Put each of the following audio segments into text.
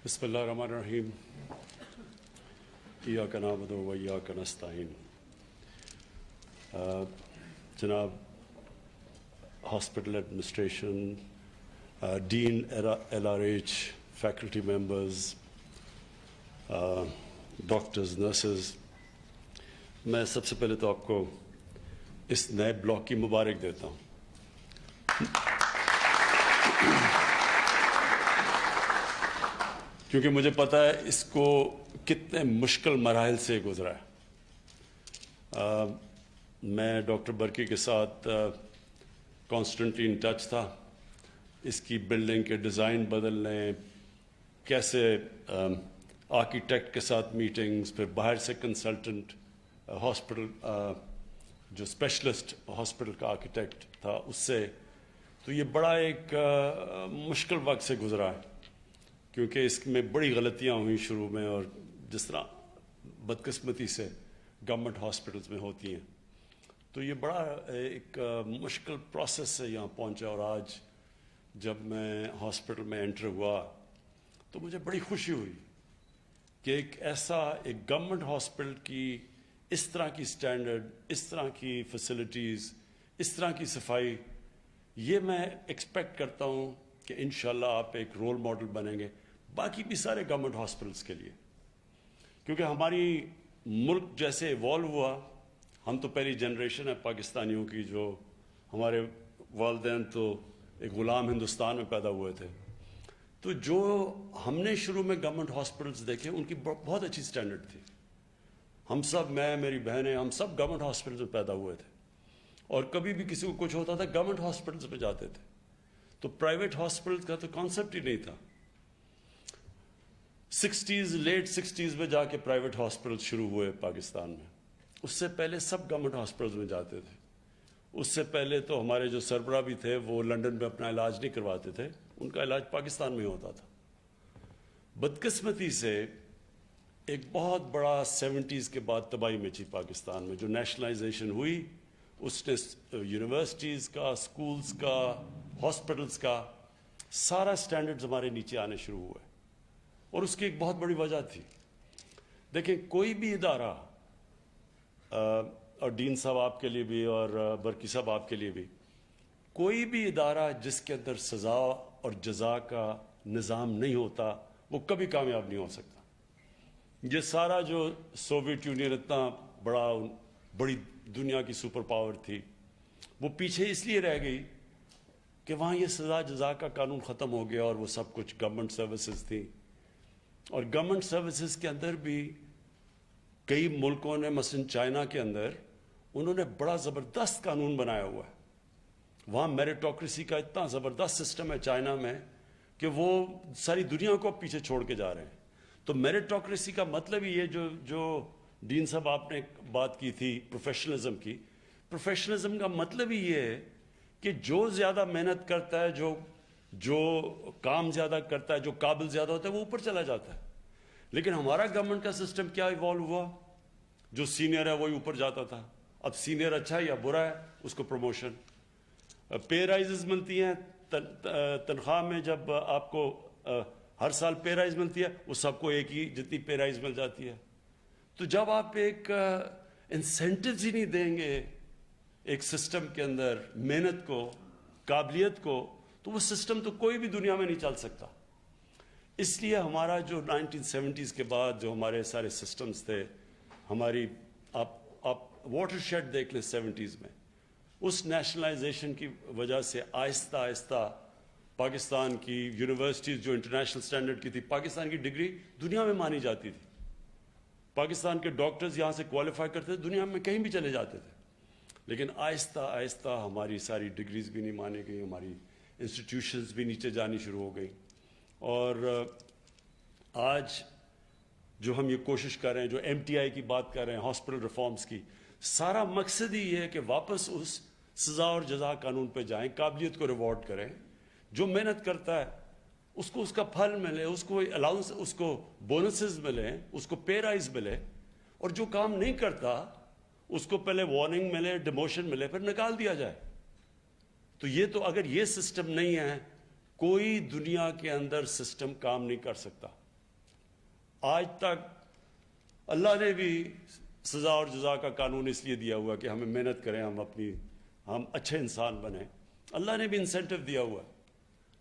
بسم اللہ الرحمن الرحیم ایاک نعبد و ایاک نستعین. جناب ہاسپٹل ایڈمنسٹریشن، ڈین LRH، faculty members, doctors, nurses, میں سب سے پہلے تو آپ کو اس نئے بلاک کی مبارک دیتا ہوں. کیونکہ مجھے پتہ ہے اس کو کتنے مشکل مراحل سے گزرا ہے. میں ڈاکٹر برکی کے ساتھ کانسٹنٹلی ان ٹچ تھا. اس کی بلڈنگ کے ڈیزائن بدلنے، کیسے آرکیٹیکٹ کے ساتھ میٹنگز، پھر باہر سے کنسلٹنٹ ہاسپٹل جو اسپیشلسٹ ہاسپٹل کا آرکیٹیکٹ تھا اس سے، تو یہ بڑا ایک مشکل وقت سے گزرا ہے. کیونکہ اس میں بڑی غلطیاں ہوئیں شروع میں، اور جس طرح بدقسمتی سے گورنمنٹ ہاسپٹلز میں ہوتی ہیں، تو یہ بڑا ایک مشکل پروسیس سے یہاں پہنچا. اور آج جب میں ہاسپٹل میں انٹر ہوا تو مجھے بڑی خوشی ہوئی کہ ایک گورنمنٹ ہاسپٹل کی اس طرح کی سٹینڈرڈ، اس طرح کی فیسلٹیز، اس طرح کی صفائی، یہ میں ایکسپیکٹ کرتا ہوں کہ انشاءاللہ آپ ایک رول ماڈل بنیں گے باقی بھی سارے گورنمنٹ ہاسپٹلس کے لیے. کیونکہ ہماری ملک جیسے ایوالو ہوا، ہم تو پہلی جنریشن ہے پاکستانیوں کی، جو ہمارے والدین تو ایک غلام ہندوستان میں پیدا ہوئے تھے، تو جو ہم نے شروع میں گورنمنٹ ہاسپٹلس دیکھے ان کی بہت اچھی سٹینڈرڈ تھی. ہم سب، میں، میری بہنیں، ہم سب گورنمنٹ ہاسپٹلس میں پیدا ہوئے تھے، اور کبھی بھی کسی کو کچھ ہوتا تھا گورنمنٹ ہاسپٹلس میں جاتے تھے. تو پرائیویٹ ہاسپٹل کا تو کانسیپٹ ہی نہیں تھا. لیٹ سکسٹیز میں جا کے پرائیویٹ ہاسپٹل شروع ہوئے پاکستان میں. اس سے پہلے سب گورنمنٹ ہاسپٹلز میں جاتے تھے. اس سے پہلے تو ہمارے جو سربراہ بھی تھے وہ لنڈن میں اپنا علاج نہیں کرواتے تھے، ان کا علاج پاکستان میں ہوتا تھا. بدقسمتی سے ایک بہت بڑا 70s کے بعد تباہی مچی پاکستان میں. جو نیشنلائزیشن ہوئی اس نے یونیورسٹیز کا، اسکولز کا، ہاسپٹلز کا سارا سٹینڈرڈز ہمارے نیچے آنے شروع ہوئے. اور اس کی ایک بہت بڑی وجہ تھی. دیکھیں، کوئی بھی ادارہ، اور ڈین صاحب آپ کے لیے بھی اور برکی صاحب آپ کے لیے بھی، کوئی بھی ادارہ جس کے اندر سزا اور جزا کا نظام نہیں ہوتا وہ کبھی کامیاب نہیں ہو سکتا. یہ سارا جو سوویت یونین اتنا بڑی دنیا کی سپر پاور تھی، وہ پیچھے اس لیے رہ گئی کہ وہاں یہ سزا جزا کا قانون ختم ہو گیا، اور وہ سب کچھ گورنمنٹ سروسز تھی. اور گورنمنٹ سروسز کے اندر بھی کئی ملکوں نے، مثلا چائنا کے اندر، انہوں نے بڑا زبردست قانون بنایا ہوا ہے. وہاں میریٹوکریسی کا اتنا زبردست سسٹم ہے چائنا میں کہ وہ ساری دنیا کو پیچھے چھوڑ کے جا رہے ہیں. تو میریٹوکریسی کا مطلب ہی یہ جو ڈین صاحب آپ نے بات کی تھی پروفیشنلزم کی، پروفیشنلزم کا مطلب ہی یہ ہے کہ جو زیادہ محنت کرتا ہے، جو کام زیادہ کرتا ہے، جو قابل زیادہ ہوتا ہے، وہ اوپر چلا جاتا ہے. لیکن ہمارا گورنمنٹ کا سسٹم کیا ایوالو ہوا؟ جو سینئر ہے وہی اوپر جاتا تھا. اب سینئر اچھا ہے یا برا ہے، اس کو پروموشن، پے رائزز ملتی ہیں تنخواہ میں. جب آپ کو ہر سال پے رائز ملتی ہے، وہ سب کو ایک ہی جتنی پے رائز مل جاتی ہے. تو جب آپ ایک انسینٹیوز ہی نہیں دیں گے ایک سسٹم کے اندر محنت کو، قابلیت کو، تو وہ سسٹم تو کوئی بھی دنیا میں نہیں چل سکتا. اس لیے ہمارا جو 1970s کے بعد جو ہمارے سارے سسٹمز تھے، ہماری آپ واٹر شیڈ دیکھ لیں 70s میں، اس نیشنلائزیشن کی وجہ سے آہستہ آہستہ پاکستان کی یونیورسٹیز جو انٹرنیشنل سٹینڈرڈ کی تھی، پاکستان کی ڈگری دنیا میں مانی جاتی تھی. پاکستان کے ڈاکٹرز یہاں سے کوالیفائی کرتے تھے، دنیا میں کہیں بھی چلے جاتے تھے. لیکن آہستہ آہستہ ہماری ساری ڈگریز بھی نہیں مانی گئی، ہماری انسٹیٹیوشنز بھی نیچے جانی شروع ہو گئی. اور آج جو ہم یہ کوشش کر رہے ہیں، جو MTI کی بات کر رہے ہیں، ہاسپٹل ریفارمز کی، سارا مقصد ہی یہ ہے کہ واپس اس سزا اور جزا قانون پہ جائیں، قابلیت کو ریوارڈ کریں. جو محنت کرتا ہے اس کو اس کا پھل ملے، اس کو الاؤنس، اس کو بونسز ملیں، اس کو پے رائز ملے. اور جو کام نہیں کرتا اس کو پہلے وارننگ ملے، ڈیموشن ملے، پھر نکال دیا جائے. تو یہ تو اگر یہ سسٹم نہیں ہے، کوئی دنیا کے اندر سسٹم کام نہیں کر سکتا. آج تک اللہ نے بھی سزا اور جزا کا قانون اس لیے دیا ہوا کہ ہمیں محنت کریں، ہم اچھے انسان بنیں. اللہ نے بھی انسینٹو دیا ہوا ہے.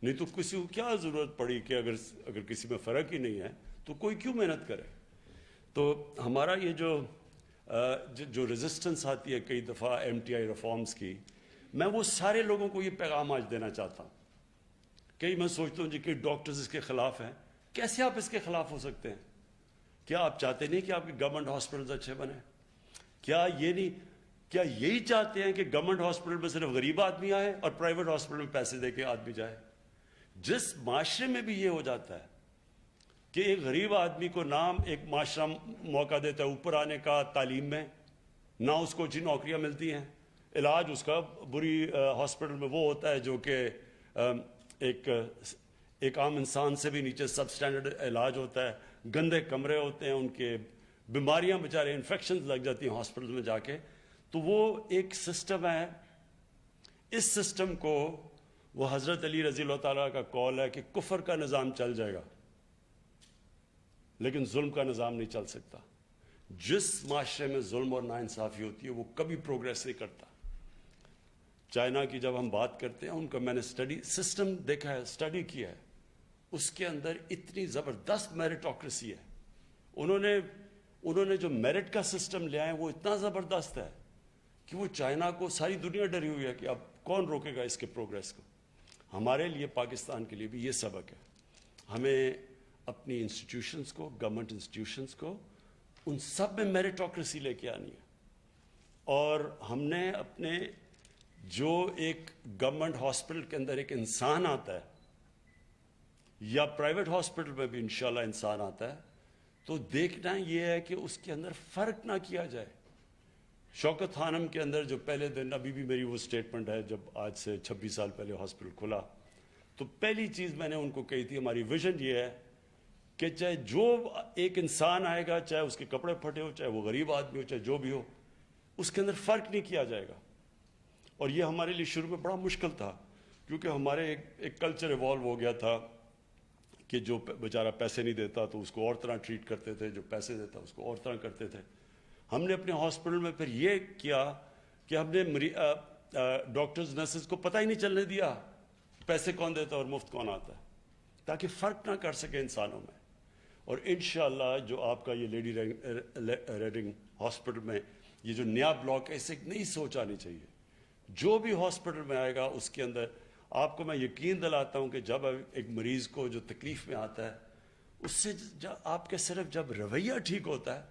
نہیں تو کسی کو کیا ضرورت پڑی کہ اگر کسی میں فرق ہی نہیں ہے تو کوئی کیوں محنت کرے. تو ہمارا یہ جو ریزسٹنس آتی ہے کئی دفعہ ایم ٹی آئی ریفارمز کی، میں وہ سارے لوگوں کو یہ پیغام آج دینا چاہتا ہوں. کئی میں سوچتا ہوں جی کہ ڈاکٹرز اس کے خلاف ہیں. کیسے آپ اس کے خلاف ہو سکتے ہیں؟ کیا آپ چاہتے نہیں کہ آپ کے گورنمنٹ ہاسپٹلز اچھے بنیں؟ کیا یہی چاہتے ہیں کہ گورنمنٹ ہاسپٹل میں صرف غریب آدمی آئے اور پرائیویٹ ہاسپٹل میں پیسے دے کے آدمی جائے؟ جس معاشرے میں بھی یہ ہو جاتا ہے کہ ایک غریب آدمی کو نام ایک معاشرہ موقع دیتا ہے اوپر آنے کا تعلیم میں، نہ اس کو اچھی نوکریاں ملتی ہیں، علاج اس کا بری ہاسپٹل میں وہ ہوتا ہے جو کہ ایک عام انسان سے بھی نیچے سب سٹینڈرڈ علاج ہوتا ہے، گندے کمرے ہوتے ہیں، ان کے بیماریاں بیچارے انفیکشنز لگ جاتی ہیں ہاسپٹل میں جا کے. تو وہ ایک سسٹم ہے. اس سسٹم کو وہ حضرت علی رضی اللہ تعالیٰ کا قول ہے کہ کفر کا نظام چل جائے گا لیکن ظلم کا نظام نہیں چل سکتا. جس معاشرے میں ظلم اور ناانصافی ہوتی ہے وہ کبھی پروگریس نہیں کرتا. چائنا کی جب ہم بات کرتے ہیں، ان کا میں نے سسٹم دیکھا ہے، اسٹڈی کیا ہے. اس کے اندر اتنی زبردست میرٹوکریسی ہے. انہوں نے جو میرٹ کا سسٹم لے آئے وہ اتنا زبردست ہے کہ وہ چائنا کو ساری دنیا ڈری ہوئی ہے کہ اب کون روکے گا اس کے پروگریس کو. ہمارے لیے پاکستان کے لیے بھی یہ سبق ہے. ہمیں اپنی انسٹیٹیوشنز کو، گورنمنٹ انسٹیٹیوشنز کو، ان سب میں میرٹوکریسی لے کے آنی ہے. اور ہم نے اپنے جو ایک گورنمنٹ ہاسپٹل کے اندر ایک انسان آتا ہے یا پرائیویٹ ہاسپٹل میں بھی انشاءاللہ انسان آتا ہے، تو دیکھنا یہ ہے کہ اس کے اندر فرق نہ کیا جائے. شوکت خانم کے اندر جو پہلے دن، ابھی بھی میری وہ سٹیٹمنٹ ہے، جب آج سے 26 سال پہلے ہاسپٹل کھلا تو پہلی چیز میں نے ان کو کہی تھی، ہماری ویژن یہ ہے کہ چاہے جو ایک انسان آئے گا، چاہے اس کے کپڑے پھٹے ہو، چاہے وہ غریب آدمی ہو، چاہے جو بھی ہو، اس کے اندر فرق نہیں کیا جائے گا. اور یہ ہمارے لیے شروع میں بڑا مشکل تھا کیونکہ ہمارے ایک کلچر ایوالو ہو گیا تھا کہ جو بیچارہ پیسے نہیں دیتا تو اس کو اور طرح ٹریٹ کرتے تھے، جو پیسے دیتا اس کو اور طرح کرتے تھے. ہم نے اپنے ہاسپٹل میں پھر یہ کیا کہ ہم نے ڈاکٹرز نرسز کو پتہ ہی نہیں چلنے دیا پیسے کون دیتا ہے اور مفت کون آتا ہے، تاکہ فرق نہ کر سکے انسانوں میں. اور انشاءاللہ جو آپ کا یہ لیڈی ریڈنگ ہاسپٹل میں یہ جو نیا بلاک ہے، اس سے ایک نئی سوچ آنی چاہیے. جو بھی ہاسپٹل میں آئے گا اس کے اندر آپ کو میں یقین دلاتا ہوں کہ جب ایک مریض کو جو تکلیف میں آتا ہے، اس سے آپ کے صرف جب رویہ ٹھیک ہوتا ہے،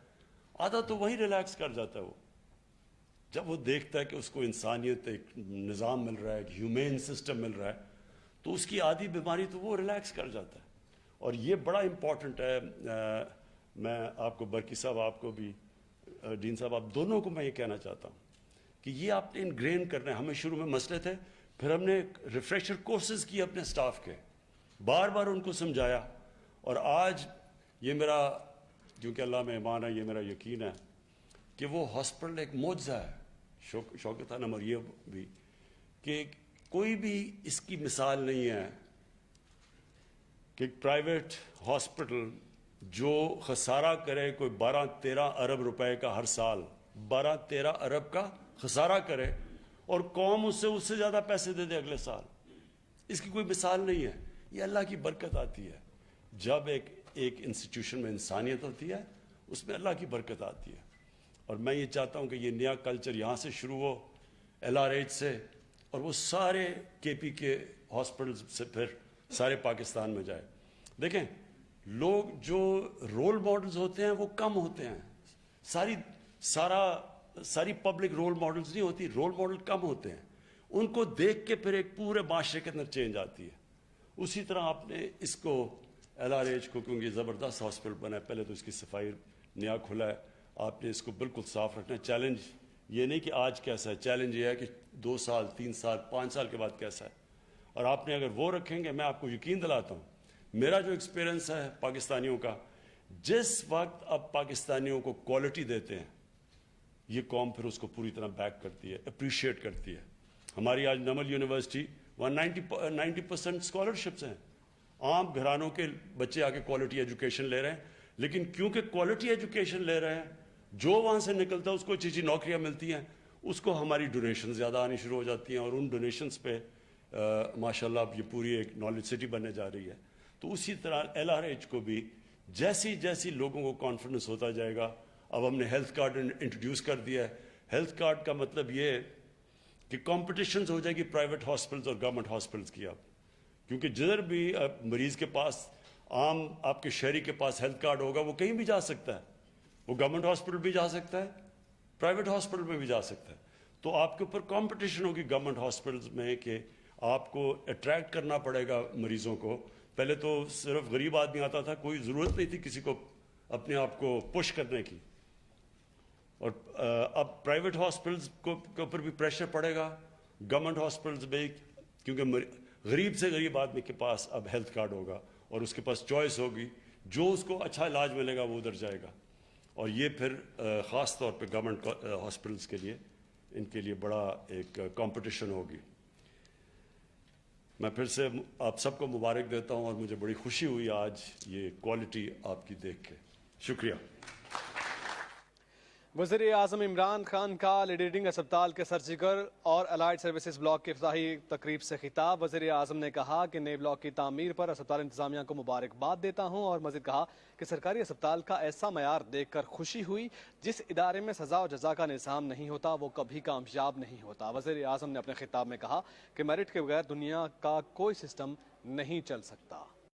آدھا تو وہیں ریلیکس کر جاتا ہے. وہ جب وہ دیکھتا ہے کہ اس کو انسانیت، ایک نظام مل رہا ہے، ایک ہیومین سسٹم مل رہا ہے، تو اس کی آدھی بیماری تو وہ ریلیکس کر جاتا ہے. اور یہ بڑا امپورٹنٹ ہے. میں آپ کو، برکی صاحب آپ کو بھی، ڈین صاحب آپ دونوں کو میں یہ کہنا چاہتا ہوں کہ یہ آپ نے انگرین کرنا ہے. ہمیں شروع میں مسئلے تھے، پھر ہم نے ریفریشر کورسز کیے اپنے سٹاف کے، بار بار ان کو سمجھایا. اور آج یہ میرا، کیونکہ اللہ میں ایمان ہے، یہ میرا یقین ہے کہ وہ ہاسپٹل ایک معجزہ ہے. شوکت خانم اور یہ بھی کہ کوئی بھی اس کی مثال نہیں ہے کہ پرائیویٹ ہاسپٹل جو خسارہ کرے کوئی 12-13 ارب روپے کا ہر سال، 12-13 ارب کا خسارہ کرے اور قوم اس سے زیادہ پیسے دے دے اگلے سال. اس کی کوئی مثال نہیں ہے. یہ اللہ کی برکت آتی ہے جب ایک انسٹیٹیوشن میں انسانیت ہوتی ہے، اس میں اللہ کی برکت آتی ہے. اور میں یہ چاہتا ہوں کہ یہ نیا کلچر یہاں سے شروع ہو، LRH سے، اور وہ سارے KP کے ہاسپٹل سے پھر سارے پاکستان میں جائے. دیکھیں، لوگ جو رول ماڈلز ہوتے ہیں وہ کم ہوتے ہیں. ساری پبلک رول ماڈلز نہیں ہوتی، رول ماڈل کم ہوتے ہیں. ان کو دیکھ کے پھر ایک پورے معاشرے کے اندر چینج آتی ہے. اسی طرح آپ نے اس کو LRH کو، کیونکہ زبردست ہاسپٹل بنا ہے، پہلے تو اس کی صفائی نیا کھلا ہے، آپ نے اس کو بالکل صاف رکھنا ہے. چیلنج یہ نہیں کہ آج کیسا ہے، چیلنج یہ ہے کہ 2 سال 3 سال 5 سال کے بعد کیسا ہے. اور آپ نے اگر وہ رکھیں گے، میں آپ کو یقین دلاتا ہوں، میرا جو ایکسپیرنس ہے پاکستانیوں کا، جس وقت اب پاکستانیوں کو کوالٹی دیتے ہیں، یہ قوم پھر اس کو پوری طرح بیک کرتی ہے، اپریشیٹ کرتی ہے. ہماری آج نمل یونیورسٹی 90% اسکالرشپس ہیں. عام گھرانوں کے بچے آ کے کوالٹی ایجوکیشن لے رہے ہیں. لیکن کیونکہ کوالٹی ایجوکیشن لے رہے ہیں, جو وہاں سے نکلتا ہے اس کو اچھی اچھی نوکریاں ملتی ہیں, اس کو ہماری ڈونیشن زیادہ آنی شروع ہو جاتی ہیں, اور ان ڈونیشنز پہ ماشاءاللہ اب یہ پوری ایک نالج سٹی بننے جا رہی ہے. تو اسی طرح LRH کو بھی جیسی جیسی لوگوں کو کانفیڈنس ہوتا جائے گا. اب ہم نے ہیلتھ کارڈ انٹروڈیوس کر دیا ہے. ہیلتھ کارڈ کا مطلب یہ ہے کہ کمپٹیشنز ہو جائے گی پرائیویٹ ہاسپٹلز اور گورنمنٹ ہاسپٹلز کی. اب کیونکہ جدھر بھی مریض کے پاس, عام آپ کے شہری کے پاس ہیلتھ کارڈ ہوگا, وہ کہیں بھی جا سکتا ہے, وہ گورنمنٹ ہاسپٹل بھی جا سکتا ہے, پرائیویٹ ہاسپٹل میں بھی جا سکتا ہے. تو آپ کے اوپر کمپٹیشن ہوگی گورنمنٹ ہاسپٹلز میں کہ آپ کو اٹریکٹ کرنا پڑے گا مریضوں کو. پہلے تو صرف غریب آدمی آتا تھا, کوئی ضرورت نہیں تھی کسی کو اپنے آپ کو پش کرنے کی. اور اب پرائیویٹ ہاسپٹلز کے اوپر بھی پریشر پڑے گا, گورنمنٹ ہاسپٹلز میں, کیونکہ غریب سے غریب آدمی کے پاس اب ہیلتھ کارڈ ہوگا اور اس کے پاس چوائس ہوگی, جو اس کو اچھا علاج ملے گا وہ ادھر جائے گا. اور یہ پھر خاص طور پہ گورنمنٹ ہاسپٹلز کے لیے, ان کے لیے بڑا ایک کمپٹیشن ہوگی. میں پھر سے آپ سب کو مبارک دیتا ہوں, اور مجھے بڑی خوشی ہوئی آج یہ کوالٹی آپ کی دیکھ کے. شکریہ. وزیر اعظم عمران خان کا لیڈیڈنگ اسپتال کے سرجیکل اور الائڈ سروسز بلاک کی افتتاحی تقریب سے خطاب. وزیر اعظم نے کہا کہ نئے بلاک کی تعمیر پر اسپتال انتظامیہ کو مبارکباد دیتا ہوں, اور مزید کہا کہ سرکاری اسپتال کا ایسا معیار دیکھ کر خوشی ہوئی. جس ادارے میں سزا و جزا کا نظام نہیں ہوتا وہ کبھی کامیاب نہیں ہوتا. وزیر اعظم نے اپنے خطاب میں کہا کہ میرٹ کے بغیر دنیا کا کوئی سسٹم نہیں چل سکتا.